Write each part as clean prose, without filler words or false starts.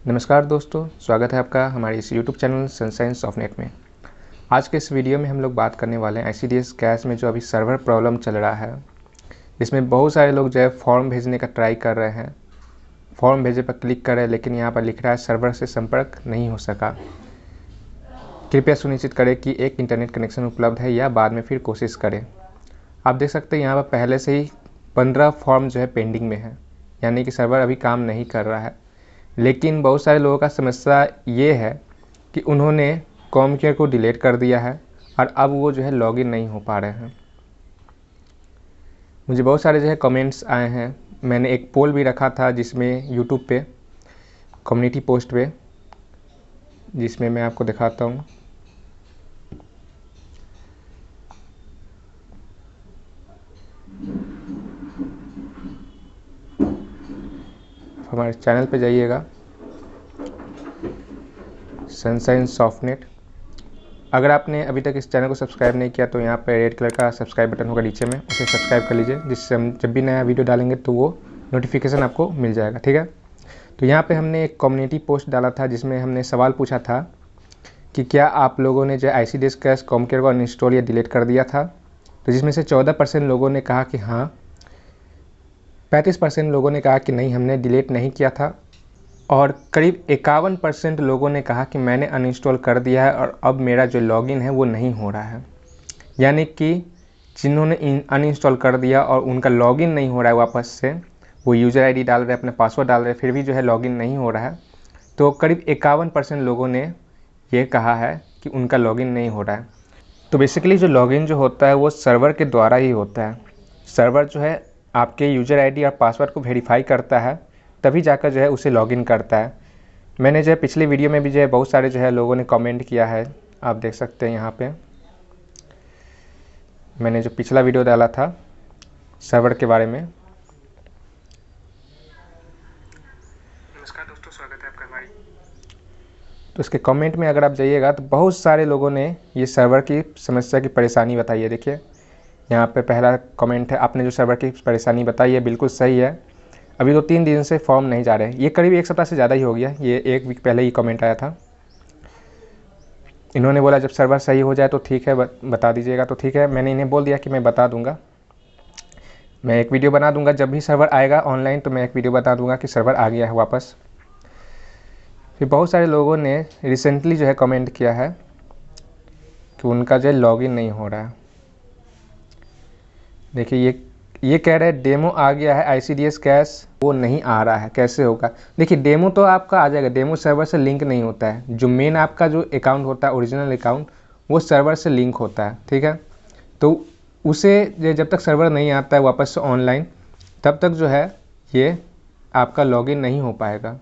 नमस्कार दोस्तों, स्वागत है आपका हमारे इस YouTube चैनल सनशाइन सॉफ्टनेट में। आज के इस वीडियो में हम लोग बात करने वाले हैं ICDS कैश में जो अभी सर्वर प्रॉब्लम चल रहा है। इसमें बहुत सारे लोग जो है फॉर्म भेजने का ट्राई कर रहे हैं, फॉर्म भेजे पर क्लिक कर रहे हैं, लेकिन यहाँ पर लिख रहा है सर्वर से संपर्क नहीं हो सका। कृपया सुनिश्चित करें कि एक इंटरनेट कनेक्शन उपलब्ध है या बाद में फिर कोशिश करें। आप देख सकते हैं यहाँ पर पहले से ही 15 फॉर्म जो है पेंडिंग में है, यानी कि सर्वर अभी काम नहीं कर रहा है। लेकिन बहुत सारे लोगों का समस्या ये है कि उन्होंने कॉम केयर को डिलीट कर दिया है और अब वो जो है लॉगिन नहीं हो पा रहे हैं। मुझे बहुत सारे जो है कमेंट्स आए हैं। मैंने एक पोल भी रखा था जिसमें यूट्यूब पे कम्युनिटी पोस्ट पे, जिसमें मैं आपको दिखाता हूँ। हमारे चैनल पे जाइएगा, सनशाइन सॉफ्टनेट। अगर आपने अभी तक इस चैनल को सब्सक्राइब नहीं किया तो यहाँ पे रेड कलर का सब्सक्राइब बटन होगा नीचे में, उसे सब्सक्राइब कर लीजिए, जिससे हम जब भी नया वीडियो डालेंगे तो वो नोटिफिकेशन आपको मिल जाएगा। ठीक है, तो यहाँ पे हमने एक कम्युनिटी पोस्ट डाला था जिसमें हमने सवाल पूछा था कि क्या आप लोगों ने जो ICDS कैश कॉम केयर को अनइंस्टॉल या डिलीट कर दिया था। तो जिसमें से 14% लोगों ने कहा कि हाँ, 35% लोगों ने कहा कि नहीं, हमने डिलीट नहीं किया था, और करीब 51% लोगों ने कहा कि मैंने अनइंस्टॉल कर दिया है और अब मेरा जो लॉगिन है वो नहीं हो रहा है। यानी कि जिन्होंने अनइंस्टॉल कर दिया और उनका लॉगिन नहीं हो रहा है वापस से, वो यूज़र आईडी डाल रहे हैं, अपना पासवर्ड डाल रहे हैं, फिर भी जो है लॉगिन नहीं हो रहा है। तो करीब 51% लोगों ने ये कहा है कि उनका लॉगिन नहीं हो रहा है। तो बेसिकली जो लॉगिन जो होता है वो सर्वर के द्वारा ही होता है। सर्वर जो है आपके यूज़र आईडी और पासवर्ड को वेरीफाई करता है, तभी जाकर जो है उसे लॉगिन करता है। मैंने जो है पिछले वीडियो में भी जो है बहुत सारे जो है लोगों ने कमेंट किया है, आप देख सकते हैं यहाँ पे। मैंने जो पिछला वीडियो डाला था सर्वर के बारे में। नमस्कार दोस्तों, स्वागत है आपका हमारी। तो इसके कमेंट में अगर आप जाइएगा तो बहुत सारे लोगों ने ये सर्वर की समस्या की परेशानी बताई है। देखिए यहाँ पे पहला कमेंट है, आपने जो सर्वर की परेशानी बताई है बिल्कुल सही है, अभी तो 3 दिन से फॉर्म नहीं जा रहे हैं। ये करीब 1 सप्ताह से ज़्यादा ही हो गया, ये 1 वीक पहले ही कमेंट आया था। इन्होंने बोला जब सर्वर सही हो जाए तो ठीक है, बता दीजिएगा। तो ठीक है, मैंने इन्हें बोल दिया कि मैं बता दूंगा, मैं एक वीडियो बना दूंगा। जब भी सर्वर आएगा ऑनलाइन तो मैं एक वीडियो बता दूंगा कि सर्वर आ गया है वापस। फिर बहुत सारे लोगों ने रिसेंटली जो है कमेंट किया है कि उनका जो है लॉगिन नहीं हो रहा है। देखिए ये कह रहे हैं डेमो आ गया है, ICDS कैश वो नहीं आ रहा है, कैसे होगा। देखिए डेमो तो आपका आ जाएगा, डेमो सर्वर से लिंक नहीं होता है। जो मेन आपका जो अकाउंट होता है, ओरिजिनल अकाउंट, वो सर्वर से लिंक होता है। ठीक है, तो उसे जब तक सर्वर नहीं आता है वापस से ऑनलाइन, तब तक जो है ये आपका लॉगिन नहीं हो पाएगा।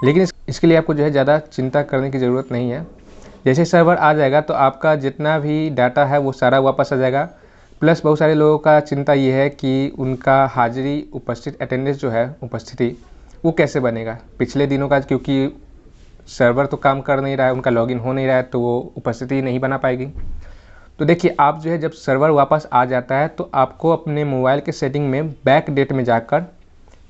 लेकिन इसके लिए आपको जो है ज़्यादा चिंता करने की ज़रूरत नहीं है। जैसे सर्वर आ जाएगा तो आपका जितना भी डाटा है वो सारा वापस आ जाएगा। प्लस बहुत सारे लोगों का चिंता ये है कि उनका हाजिरी, उपस्थित, अटेंडेंस जो है, उपस्थिति, वो कैसे बनेगा पिछले दिनों का, क्योंकि सर्वर तो काम कर नहीं रहा है, उनका लॉगिन हो नहीं रहा है, तो वो उपस्थिति नहीं बना पाएगी। तो देखिए आप जो है जब सर्वर वापस आ जाता है तो आपको अपने मोबाइल के सेटिंग में बैक डेट में जाकर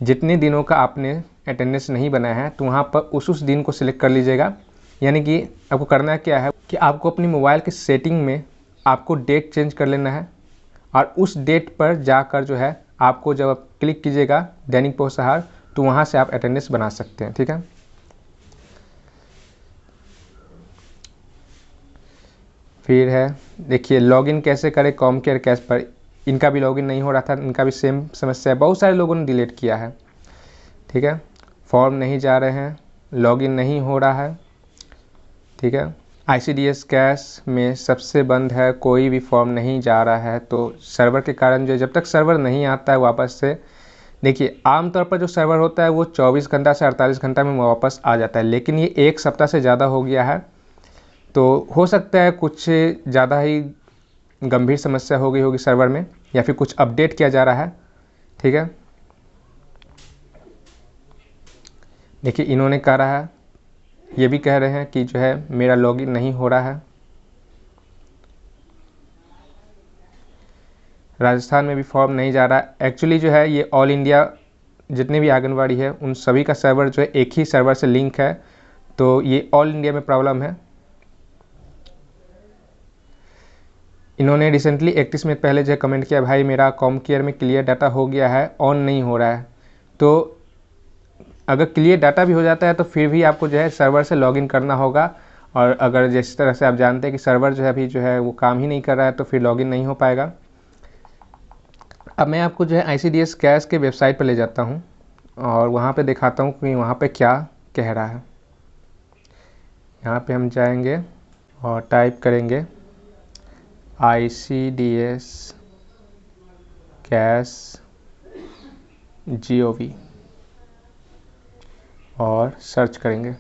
जितने दिनों का आपने अटेंडेंस नहीं बनाया है तो वहाँ पर उस दिन को सिलेक्ट कर लीजिएगा। यानी कि आपको करना क्या है कि आपको अपनी मोबाइल के सेटिंग में आपको डेट चेंज कर लेना है, और उस डेट पर जाकर जो है आपको जब आप क्लिक कीजिएगा दैनिक पोषाहार, तो वहाँ से आप अटेंडेंस बना सकते हैं। ठीक है, फिर है देखिए लॉगिन कैसे करें कॉम केयर कैश पर। इनका भी लॉगिन नहीं हो रहा था, इनका भी सेम समस्या है, बहुत सारे लोगों ने डिलीट किया है। ठीक है, फॉर्म नहीं जा रहे हैं, लॉगिन नहीं हो रहा है। ठीक है, ICDS कैश में सबसे बंद है, कोई भी फॉर्म नहीं जा रहा है। तो सर्वर के कारण जो जब तक सर्वर नहीं आता है वापस से, देखिए आमतौर पर जो सर्वर होता है वो 24 घंटा से 48 घंटा में वापस आ जाता है, लेकिन ये 1 सप्ताह से ज़्यादा हो गया है। तो हो सकता है कुछ ज़्यादा ही गंभीर समस्या हो गई होगी सर्वर में, या फिर कुछ अपडेट किया जा रहा है। ठीक है, देखिए इन्होंने कह रहा है, ये भी कह रहे हैं कि जो है मेरा लॉगिन नहीं हो रहा है। राजस्थान में भी फॉर्म नहीं जा रहा है। एक्चुअली जो है ये ऑल इंडिया जितने भी आंगनवाड़ी है उन सभी का सर्वर जो है एक ही सर्वर से लिंक है, तो ये ऑल इंडिया में प्रॉब्लम है। इन्होंने रिसेंटली 31 मिनट पहले जो है कमेंट किया, भाई मेरा कॉम केयर में क्लियर डाटा हो गया है, ऑन नहीं हो रहा है। तो अगर क्लियर डाटा भी हो जाता है तो फिर भी आपको जो है सर्वर से लॉगिन करना होगा, और अगर जिस तरह से आप जानते हैं कि सर्वर जो है अभी जो है वो काम ही नहीं कर रहा है तो फिर लॉगिन नहीं हो पाएगा। अब मैं आपको जो है ICDS कैश के वेबसाइट पर ले जाता हूँ और वहाँ पे दिखाता हूँ कि वहाँ पे क्या कह रहा है। यहाँ पे हम जाएंगे और टाइप करेंगे ICDS कैश GOV और सर्च करेंगे।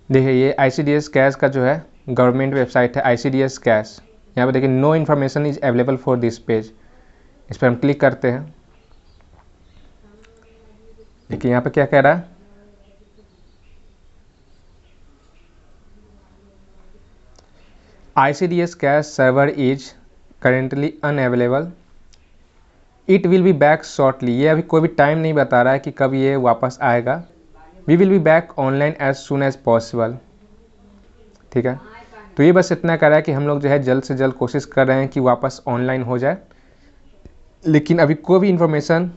देखिए ये ICDS कैश का जो है गवर्नमेंट वेबसाइट है, ICDS कैश। यहाँ पे देखिए no information is available for this page, इस पर हम क्लिक करते हैं। देखिए यहाँ पे क्या कह रहा है, ICDS cash server is currently unavailable, it will be back shortly. ये अभी कोई भी टाइम नहीं बता रहा है कि कब ये वापस आएगा। We will be back online as soon as possible. ठीक है, तो ये बस इतना कर रहा है कि हम लोग जो है जल्द से जल्द कोशिश कर रहे हैं कि वापस ऑनलाइन हो जाए, लेकिन अभी कोई भी इंफॉर्मेशन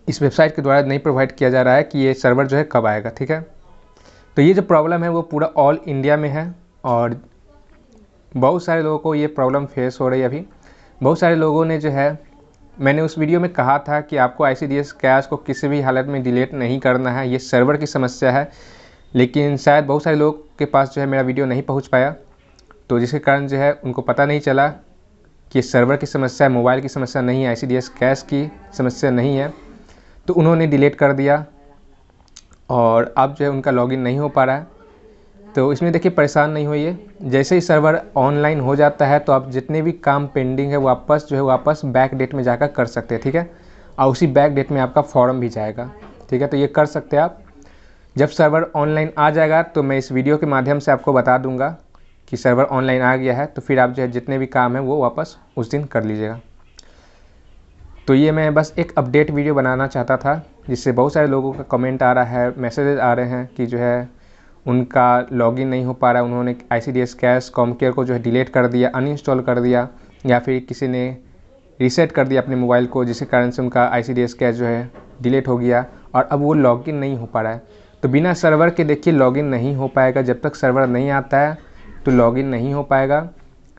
इस वेबसाइट के द्वारा नहीं प्रोवाइड किया जा रहा है कि ये सर्वर जो है कब आएगा। ठीक है, तो ये जो प्रॉब्लम है वो पूरा ऑल इंडिया में है और बहुत सारे लोगों को ये प्रॉब्लम फेस हो रही है। अभी बहुत सारे लोगों ने जो है, मैंने उस वीडियो में कहा था कि आपको ICDS कैश को किसी भी हालत में डिलीट नहीं करना है, ये सर्वर की समस्या है, लेकिन शायद बहुत सारे लोग के पास जो है मेरा वीडियो नहीं पहुंच पाया, तो जिसके कारण जो है उनको पता नहीं चला कि सर्वर की समस्या है, मोबाइल की समस्या नहीं है, ICDS कैश की समस्या नहीं है, तो उन्होंने डिलीट कर दिया और अब जो है उनका लॉगिन नहीं हो पा रहा है। तो इसमें देखिए परेशान नहीं होइए, जैसे ही सर्वर ऑनलाइन हो जाता है तो आप जितने भी काम पेंडिंग है वापस जो है वापस बैक डेट में जाकर कर सकते हैं। ठीक है, और उसी बैक डेट में आपका फॉर्म भी जाएगा। ठीक है, तो ये कर सकते हैं आप। जब सर्वर ऑनलाइन आ जाएगा तो मैं इस वीडियो के माध्यम से आपको बता दूंगा कि सर्वर ऑनलाइन आ गया है, तो फिर आप जो है जितने भी काम है वो वापस उस दिन कर लीजिएगा। तो ये मैं बस एक अपडेट वीडियो बनाना चाहता था, जिससे बहुत सारे लोगों का कमेंट आ रहा है, मैसेजेस आ रहे हैं कि जो है उनका लॉगिन नहीं हो पा रहा है, उन्होंने ICDS कैश कॉम केयर को जो है डिलीट कर दिया, अनइंस्टॉल कर दिया, या फिर किसी ने रीसेट कर दिया अपने मोबाइल को, जिसके कारण से उनका ICDS कैश जो है डिलीट हो गया और अब वो लॉगिन नहीं हो पा रहा है। तो बिना सर्वर के देखिए लॉगिन नहीं हो पाएगा, जब तक सर्वर नहीं आता है तो लॉगिन नहीं हो पाएगा।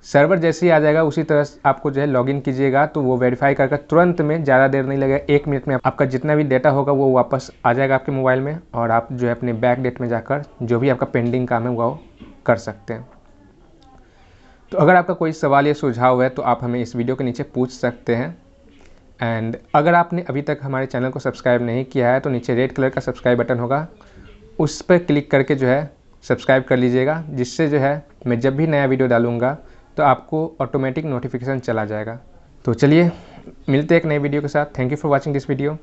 सर्वर जैसे ही आ जाएगा उसी तरह आपको जो है लॉगिन कीजिएगा तो वो वेरीफाई करके तुरंत में, ज़्यादा देर नहीं लगेगा, 1 मिनट में आपका जितना भी डेटा होगा वो वापस आ जाएगा आपके मोबाइल में, और आप जो है अपने बैक डेट में जाकर जो भी आपका पेंडिंग काम है वो कर सकते हैं। तो अगर आपका कोई सवाल या सुझाव है तो आप हमें इस वीडियो के नीचे पूछ सकते हैं। एंड अगर आपने अभी तक हमारे चैनल को सब्सक्राइब नहीं किया है तो नीचे रेड कलर का सब्सक्राइब बटन होगा, उस पर क्लिक करके जो है सब्सक्राइब कर लीजिएगा, जिससे जो है मैं जब भी नया वीडियो डालूँगा तो आपको ऑटोमेटिक नोटिफिकेशन चला जाएगा। तो चलिए मिलते हैं एक नए वीडियो के साथ। Thank you for watching this video.